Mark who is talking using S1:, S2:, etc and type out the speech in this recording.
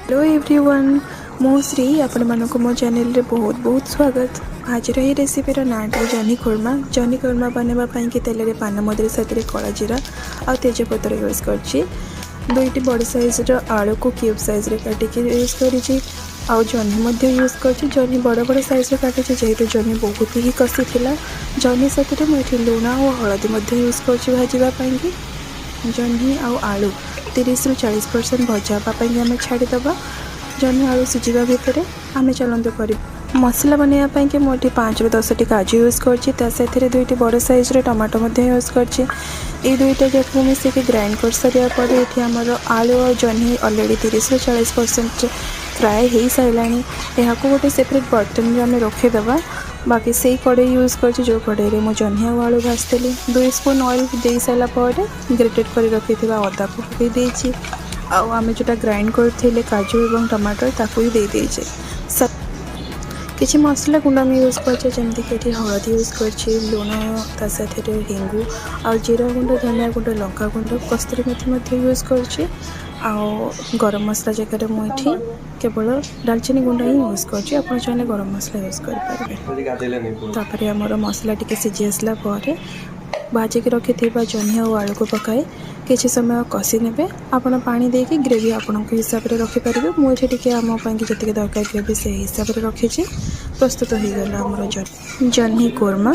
S1: Hello everyone, मो श्री आपण मानक मो चैनल रे बहुत बहुत स्वागत। आज ये रेसिपी नाटा जह्नी खुर्मा बनवाई कि तेल में पान मधुरी साथ कला जीरा और तेजपत्र यूज कर दुईटी बड़ साइज्र आलू को क्यूब साइज काटिक यूज कर जह्नी यूज कर जह्नी बड़ बड़ साइज्र काटी जेहेतु जह्नी बहुत ही कषि थिला जह्नी साथ मुझे लुण और हलदी यूज कर भाजवाई जह्नी आलू 30 ରୁ 40% भजावाई आम छाड़ीदे जह्नी आलू सीझा भितर आम चलते कर मसला बनवाई कि मुझे 5 ରୁ 10ଟି काजू यूज कर दुईटी बड़ साइज्र टमाटो यूज कर दुईटा जाक मिसिक ग्राइंड कर सारापर ये आमर आलू और जह्नी अलरेडी 30 ରୁ 40% फ्राए हो सारा यहाँ गोटे सेपरेट बर्तन में आम रखीदे बाकी से कड़े यूज कर जो कड़े में मुझे जह्नी और आलू भाजली 2 स्पून ऑयल दे सारापर ग्रेटेड कर रखी अदा को पकई आम जोटा ग्राइंड करते काजू और टमाटर ताकू भी देदेचे किसी मसला गुंड आम यूज करमती हलदी यूज कर लुण साथ हिंगू आ जीरा गुंड धनिया गुंड लंका गुंड कस्तूरी मेथी यूज कर गरम मसला जगह मुझे केवल डालचीनी गुंड ही यूज कर चाहिए गरम मसला यूज करें आमर मसला टी सीझी आसला भाजिक रखी जह्नी और आलू को पकाए किसी समय कषि ने आपड़ पानी देके ग्रेवी आपण हिसाब से रखिपारे मुझे आम जी दरकार ग्रेवी से हिसाब से रखी प्रस्तुत हो गला आमर जह्नी कोरमा